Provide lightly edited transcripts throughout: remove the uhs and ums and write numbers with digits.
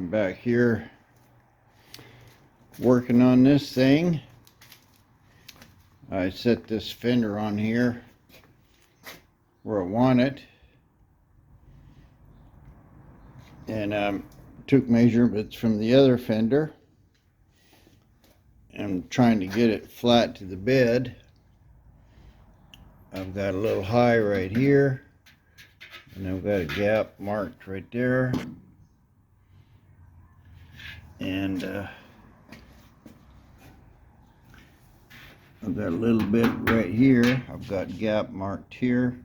I'm back here working on this thing. I set this fender on here where I want it, and took measurements from the other fender. I'm trying to get it flat to the bed. I've got a little high right here, and I've got a gap marked right there, and I've got a little bit right here. I've got gap marked here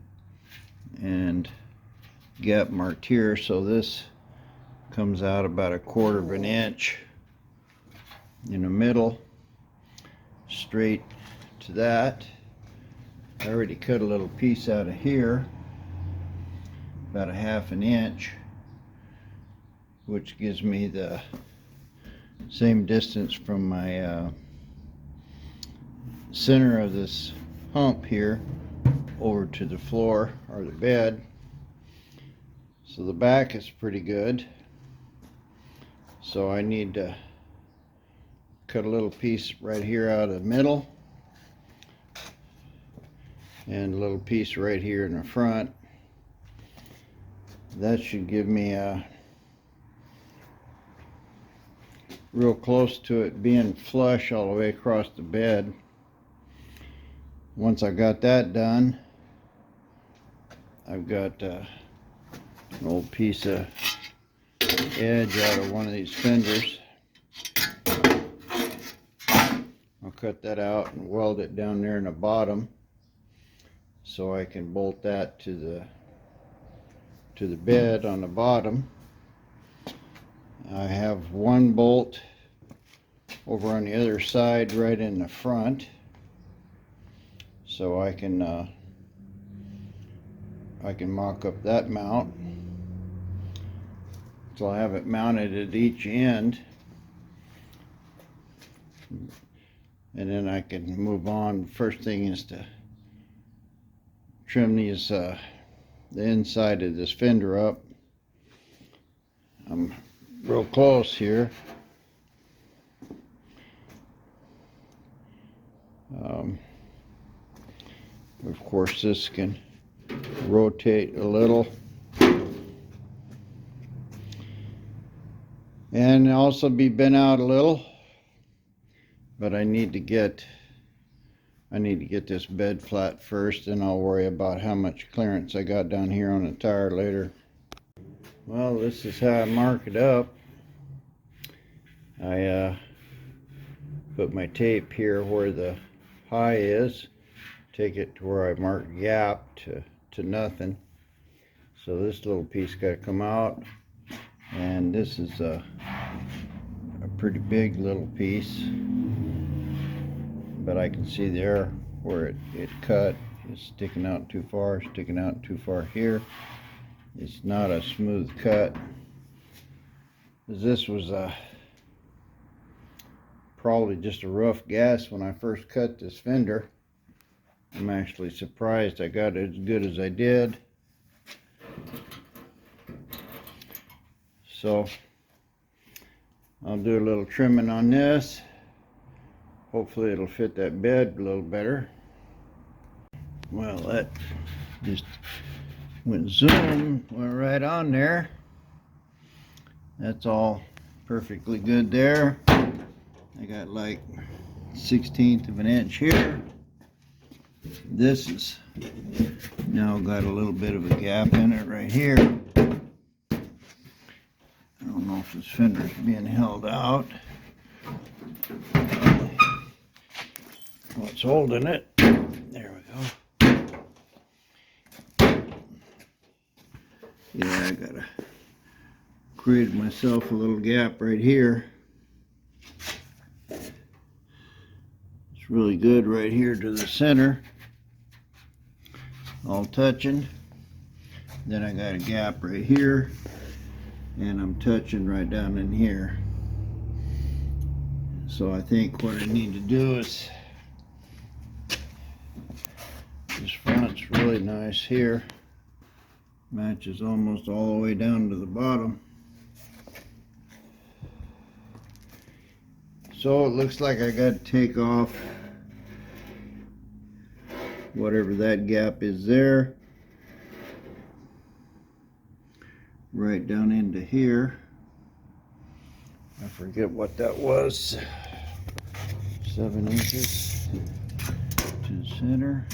and gap marked here, so this comes out about 1/4 of an inch in the middle, straight to that. I already cut a little piece out of here, about 1/2 an inch, which gives me the same distance from my center of this hump here over to the floor or the bed. So the back is pretty good. So I need to cut a little piece right here out of the middle and a little piece right here in the front. That should give me a real close to it being flush all the way across the bed. Once I got that done, I've got an old piece of edge out of one of these fenders. I'll cut that out and weld it down there in the bottom so I can bolt that to the bed on the bottom. I have one bolt over on the other side right in the front, so I can mock up that mount. So I'll have it mounted at each end, and then I can move on. First thing is to trim these the inside of this fender up. I'm real close here. Of course, this can rotate a little, and also be bent out a little. But I need to get this bed flat first, and I'll worry about how much clearance I got down here on the tire later. Well, this is how I mark it up. I put my tape here where the high is, take it to where I mark gap to nothing. So this little piece got to come out, and this is a pretty big little piece, but I can see there where it cut. It's sticking out too far, sticking out too far here. It's not a smooth cut. This was probably just a rough guess when I first cut this fender. I'm actually surprised I got it as good as I did. So I'll do a little trimming on this. Hopefully it'll fit that bed a little better. Well, that just went zoom, went right on there. That's all perfectly good there. I got like 1/16 of an inch here. This is now got a little bit of a gap in it right here. I don't know if this fender's being held out. What's holding it? There we go. Yeah, I gotta create myself a little gap right here. It's really good right here to the center, all touching. Then I got a gap right here, and I'm touching right down in here. So I think what I need to do is, this front's really nice here, matches almost all the way down to the bottom. So it looks like I got to take off whatever that gap is there, right down into here. I forget what that was. 7 inches to the center.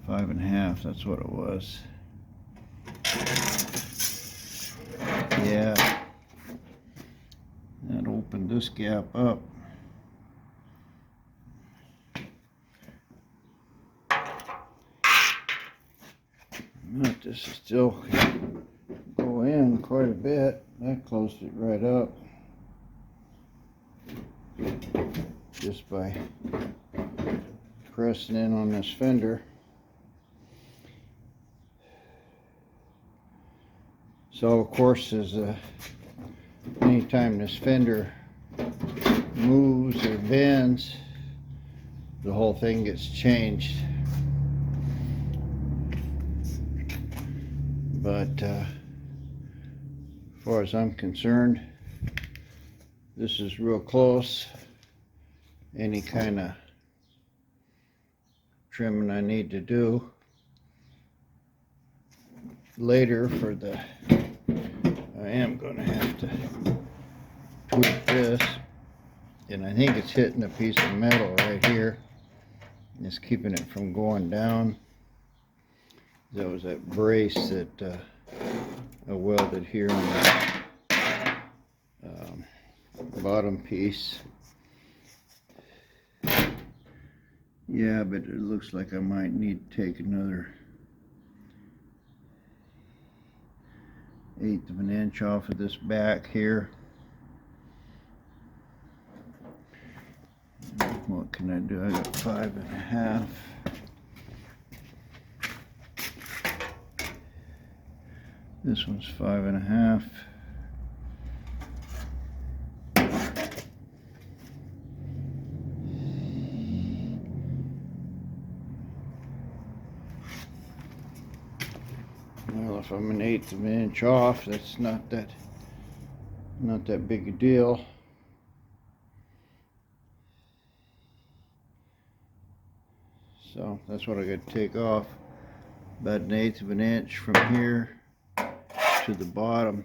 5.5, that's what it was. Yeah, that opened this gap up. But this is still go in quite a bit. That closed it right up just by pressing in on this fender. So of course, anytime this fender moves or bends, the whole thing gets changed. But as far as I'm concerned, this is real close. Any kind of trimming I need to do later for the, I am going to have to tweak this, and I think it's hitting a piece of metal right here. It's keeping it from going down. That was that brace that I welded here on the bottom piece. Yeah, but it looks like I might need to take another 1/8 of an inch off of this back here. What can I do? I got 5.5. This one's 5.5. Well, if I'm 1/8 of an inch off, that's not that big a deal. So that's what I got to take off. About 1/8 of an inch from here to the bottom.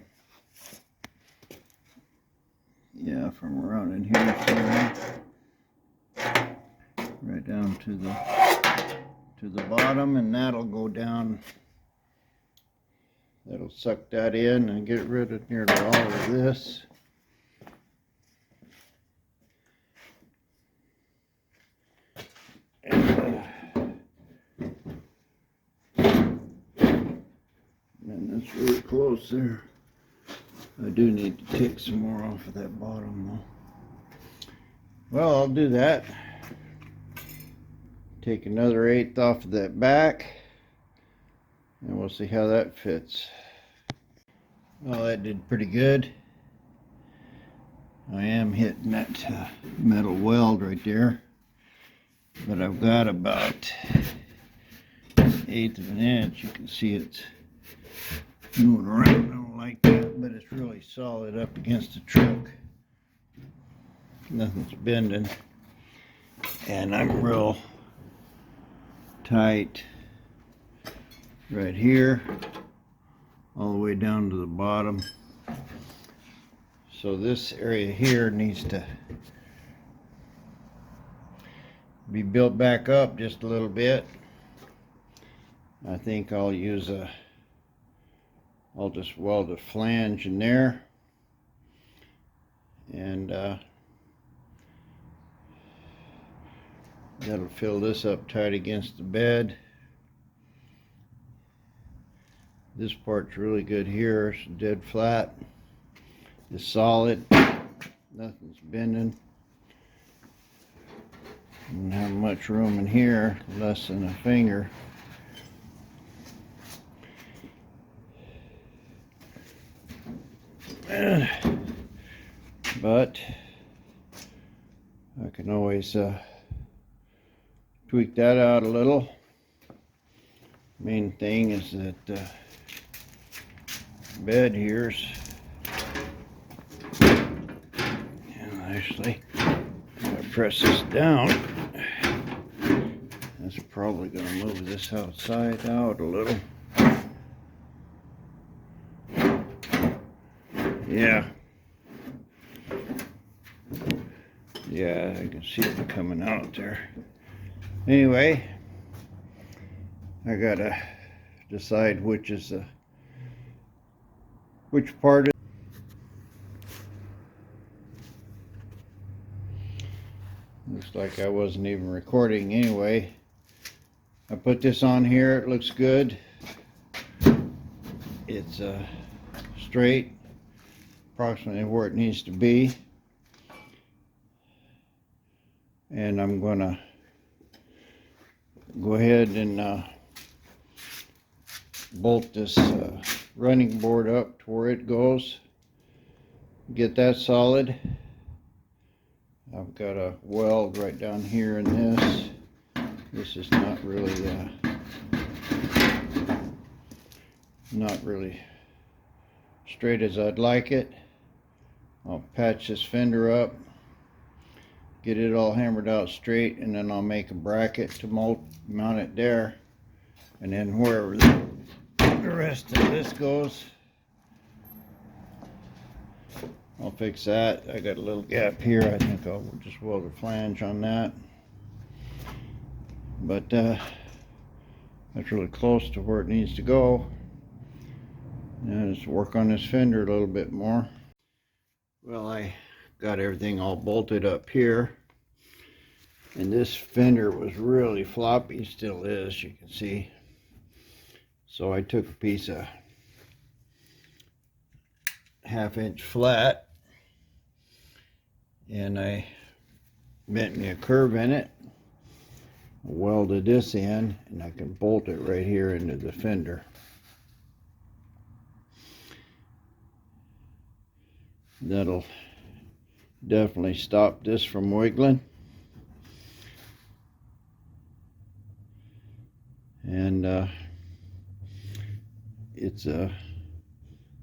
Yeah, from around in here somewhere, right down to the bottom, and that'll go down. That'll suck that in and get rid of nearly all of this. And that's really close there. I do need to take some more off of that bottom though. Well, I'll do that. Take another 1/8 off of that back, and we'll see how that fits. Well, that did pretty good. I am hitting that metal weld right there, but I've got about 1/8 of an inch. You can see it's moving around. I don't like that, but it's really solid up against the truck. Nothing's bending, and I'm real tight right here all the way down to the bottom. So this area here needs to be built back up just a little bit. I think I'll just weld a flange in there, and that'll fill this up tight against the bed. This part's really good here. It's dead flat. It's solid. Nothing's bending. Don't have much room in here, less than a finger. But I can always tweak that out a little. Main thing is that bed here's actually press this down. That's probably going to move this outside out a little. Yeah. Yeah, I can see it coming out there. Anyway, I gotta decide which is which part of. Looks like I wasn't even recording anyway. I put this on here, it looks good. It's straight, approximately where it needs to be. And I'm gonna go ahead and bolt this running board up to where it goes. Get that solid. I've got a weld right down here in this. This is not really straight as I'd like it. I'll patch this fender up, get it all hammered out straight, and then I'll make a bracket to mount it there. And then wherever the rest of this goes, I'll fix that. I got a little gap here. I think I'll just weld a flange on that. But that's really close to where it needs to go. And just work on this fender a little bit more. Well, I got everything all bolted up here. And this fender was really floppy, still is, you can see. So I took a piece of 1/2 inch flat and I bent me a curve in it, welded this in, and I can bolt it right here into the fender. That'll definitely stop this from wiggling. And it's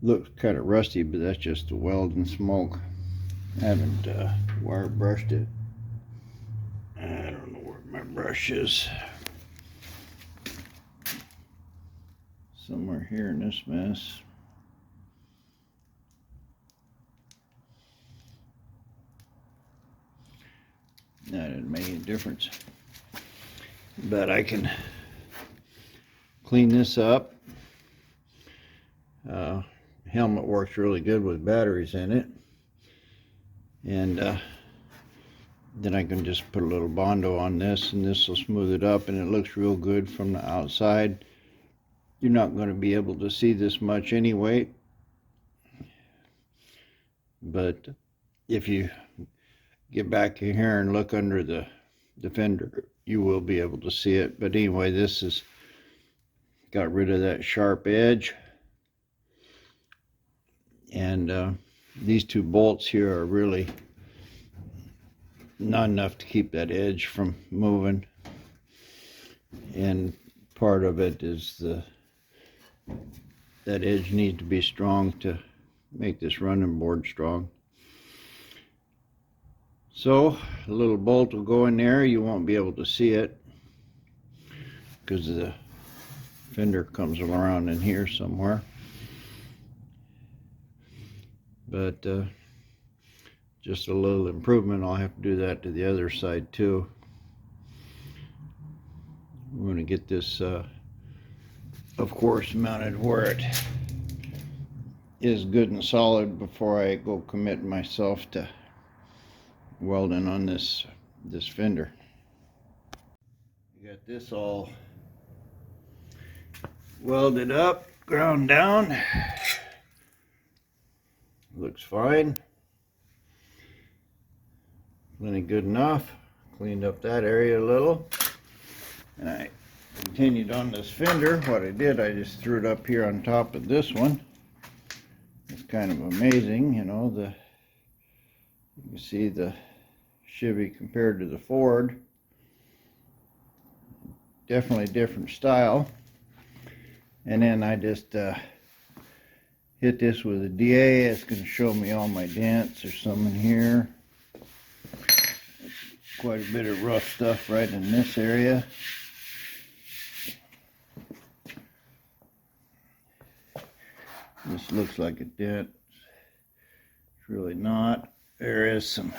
looks kind of rusty, but that's just the weld and smoke. I haven't wire brushed it. I don't know where my brush is. Somewhere here in this mess. That didn't make any difference. But I can clean this up. Helmet works really good with batteries in it. And then I can just put a little Bondo on this, and this will smooth it up, and it looks real good from the outside. You're not going to be able to see this much anyway, but if you get back in here and look under the fender, you will be able to see it. But anyway, this has got rid of that sharp edge, and these 2 bolts here are really not enough to keep that edge from moving. And part of it is that edge needs to be strong to make this running board strong. So a little bolt will go in there. You won't be able to see it because the fender comes around in here somewhere. But just a little improvement. I'll have to do that to the other side too. We're going to get this of course mounted where it is good and solid before I go commit myself to welding on this fender. You got this all welded up, ground down. Looks fine. Plenty good enough. Cleaned up that area a little. And I continued on this fender. What I did, I just threw it up here on top of this one. It's kind of amazing, you know, you can see the Chevy compared to the Ford. Definitely different style. And then I just hit this with a DA. It's going to show me all my dents. There's some in here. quite a bit of rough stuff right in this area. This looks like a dent. It's really not. There is some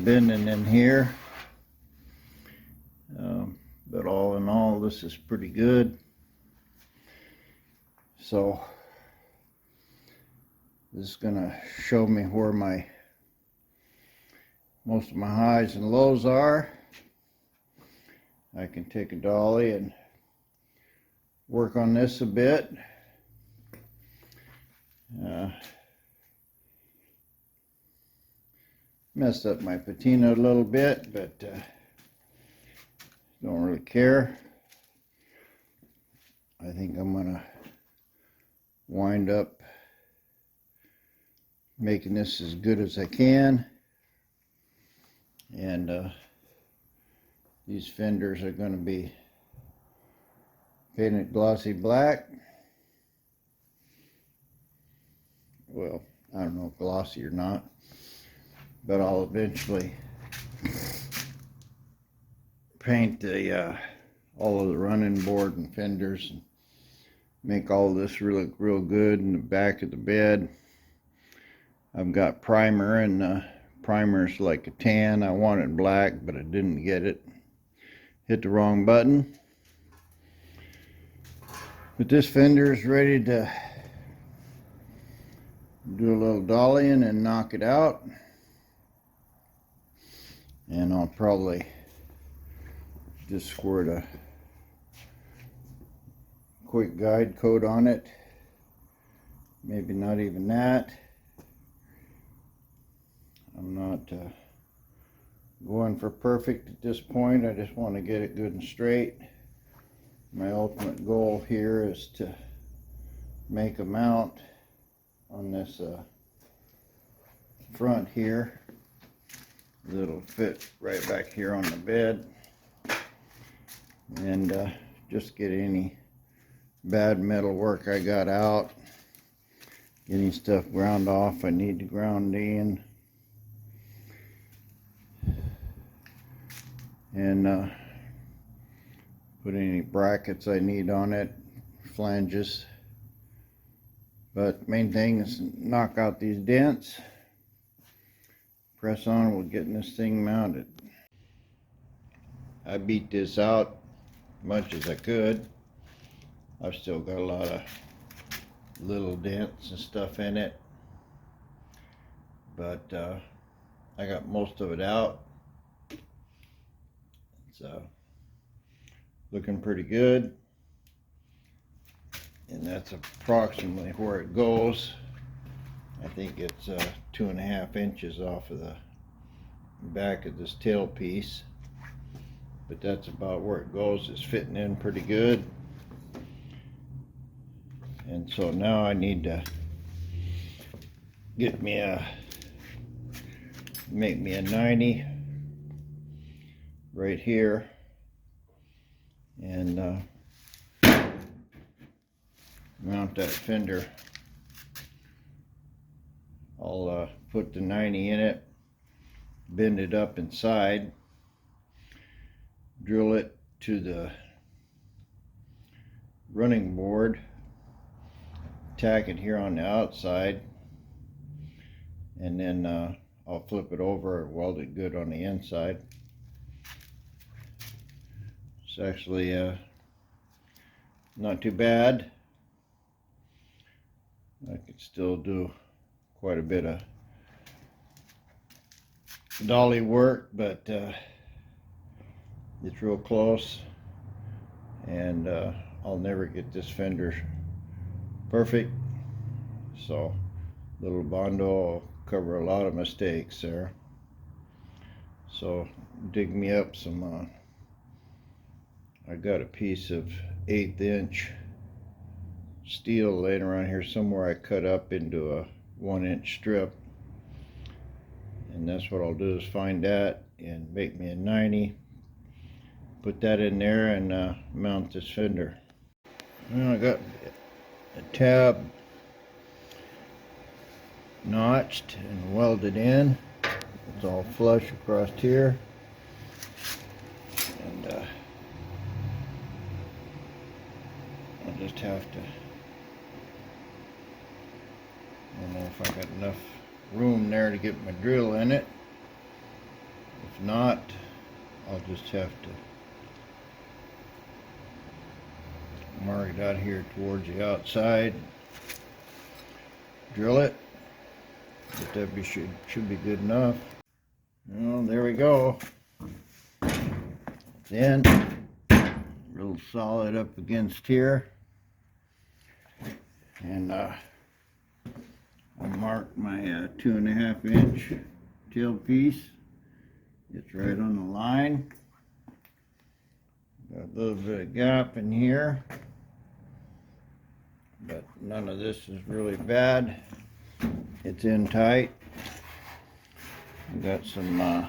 bending in here. But all in all, this is pretty good. So this is gonna show me where most of my highs and lows are. I can take a dolly and work on this a bit. Messed up my patina a little bit, but don't really care. I think I'm gonna wind up making this as good as I can, and these fenders are going to be painted glossy black. Well, I don't know if glossy or not, but I'll eventually paint the all of the running board and fenders and make all this look real good in the back of the bed. I've got primer, and the primer's like a tan. I wanted black, but I didn't get it. Hit the wrong button. But this fender is ready to do a little dollying and knock it out. And I'll probably just squirt a quick guide coat on it. Maybe not even that. I'm not going for perfect at this point. I just want to get it good and straight. My ultimate goal here is to make a mount on this front here that'll fit right back here on the bed, and just get any bad metal work I got out, getting stuff ground off I need to ground in, and put any brackets I need on it, flanges. But main thing is knock out these dents, press on with getting this thing mounted. I beat this out much as I could. I've still got a lot of little dents and stuff in it, but I got most of it out. It's looking pretty good, and that's approximately where it goes. I think it's 2.5 inches off of the back of this tail piece, but that's about where it goes. It's fitting in pretty good. And so now I need to get me make me a 90 right here, and mount that fender. I'll put the 90 in it, bend it up inside, drill it to the running board, tack it here on the outside, and then I'll flip it over and weld it good on the inside. It's actually not too bad. I could still do quite a bit of dolly work, but it's real close, and I'll never get this fender perfect, so little bondo will cover a lot of mistakes there. So dig me up some I got a piece of 1/8 inch steel laying around here somewhere. I cut up into a 1-inch strip, and that's what I'll do, is find that and make me a 90, put that in there, and mount this fender. Well, I got a tab notched and welded in. It's all flush across here. And I'll just have to, I don't know if I got enough room there to get my drill in it. If not, I'll just have to mark it out here towards the outside, drill it, but that should be good enough. Well, there we go. Then real solid up against here, and I'll mark my 2.5 inch tailpiece. It's right on the line. Got a little bit of gap in here, but none of this is really bad. It's in tight. We got some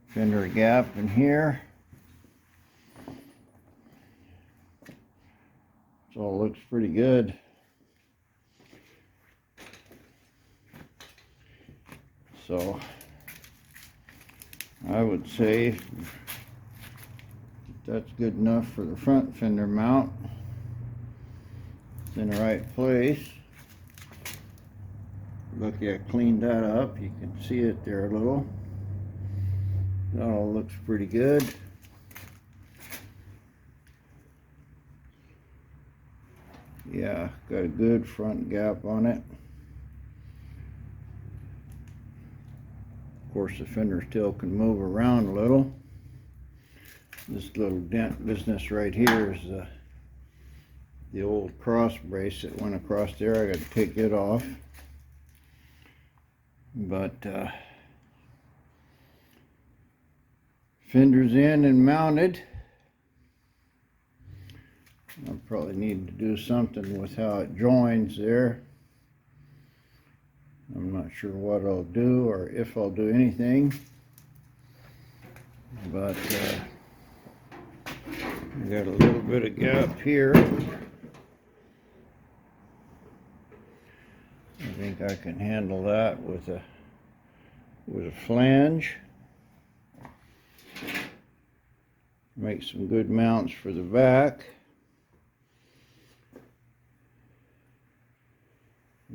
fender gap in here. So it looks pretty good. So I would say that's good enough for the front fender mount. It's in the right place. Lucky I cleaned that up. You can see it there a little. That all looks pretty good. Yeah, got a good front gap on it. Of course, the fender still can move around a little. This little dent business right here is the old cross brace that went across there. I got to take it off. But fender's in and mounted. I'll probably need to do something with how it joins there. I'm not sure what I'll do or if I'll do anything. But I got a little bit of gap here. I think I can handle that with a flange. Make some good mounts for the back.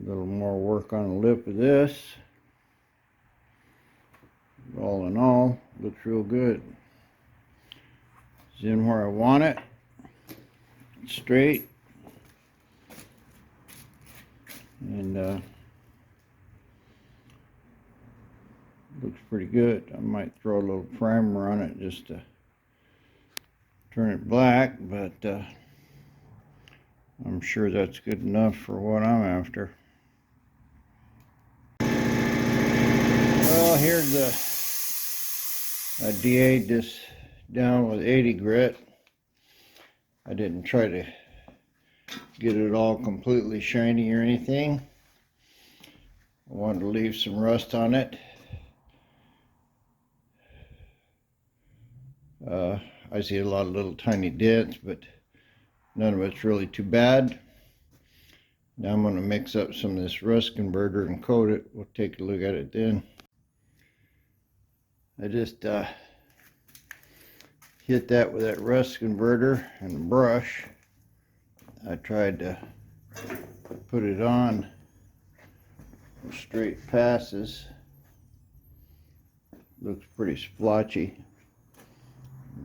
A little more work on the lip of this. All in all, looks real good. It's in where I want it. It's straight. And looks pretty good. I might throw a little primer on it just to turn it black, but I'm sure that's good enough for what I'm after. Well, here's I DA'd this down with 80 grit. I didn't try to get it all completely shiny or anything. I wanted to leave some rust on it. I see a lot of little tiny dents, but none of it's really too bad. Now I'm going to mix up some of this rust converter and coat it. We'll take a look at it then. I just hit that with that rust converter and a brush. I tried to put it on straight passes. Looks pretty splotchy,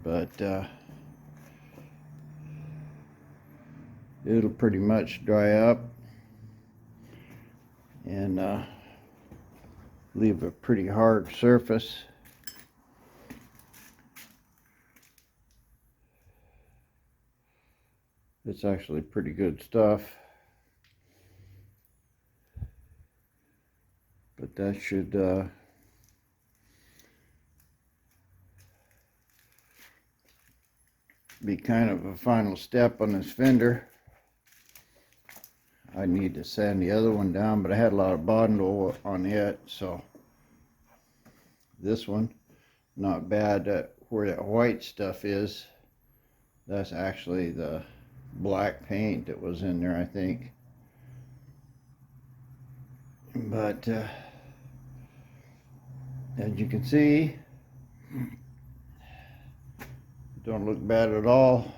but it'll pretty much dry up and leave a pretty hard surface. It's actually pretty good stuff, but that should be kind of a final step on this fender. I need to sand the other one down, but I had a lot of bondle on it, so this one, not bad. Where that white stuff is, that's actually the black paint that was in there, I think. But As you can see, don't look bad at all.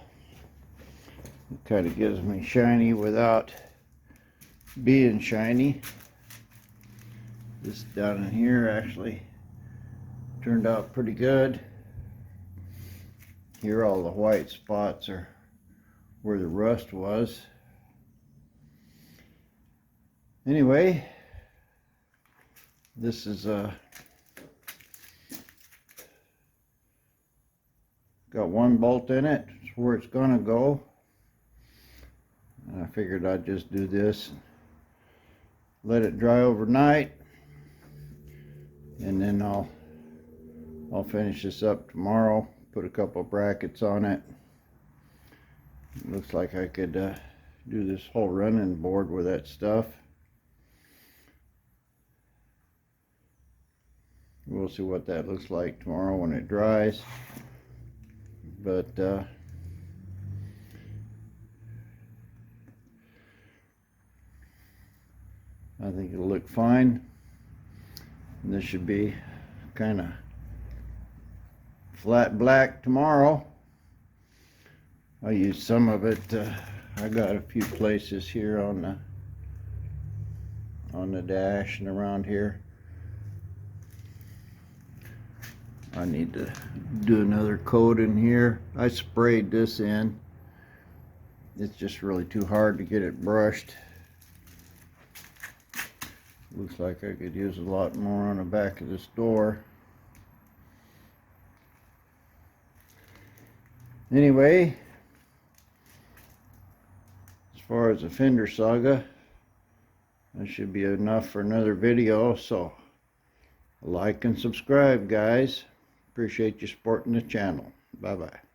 It kind of gives me shiny without being shiny. This down in here actually turned out pretty good. Here all the white spots are where the rust was. Anyway, this is got one bolt in it. It's where it's gonna go. And I figured I'd just do this, let it dry overnight, and then I'll finish this up tomorrow. Put a couple brackets on it. It looks like I could do this whole running board with that stuff. We'll see what that looks like tomorrow when it dries. But I think it'll look fine. And this should be kind of flat black tomorrow. I used some of it. I got a few places here on the dash and around here. I need to do another coat in here. I sprayed this in. It's just really too hard to get it brushed. Looks like I could use a lot more on the back of this door. Anyway, as far as the fender saga, that should be enough for another video. So like and subscribe, guys. Appreciate you supporting the channel. Bye bye.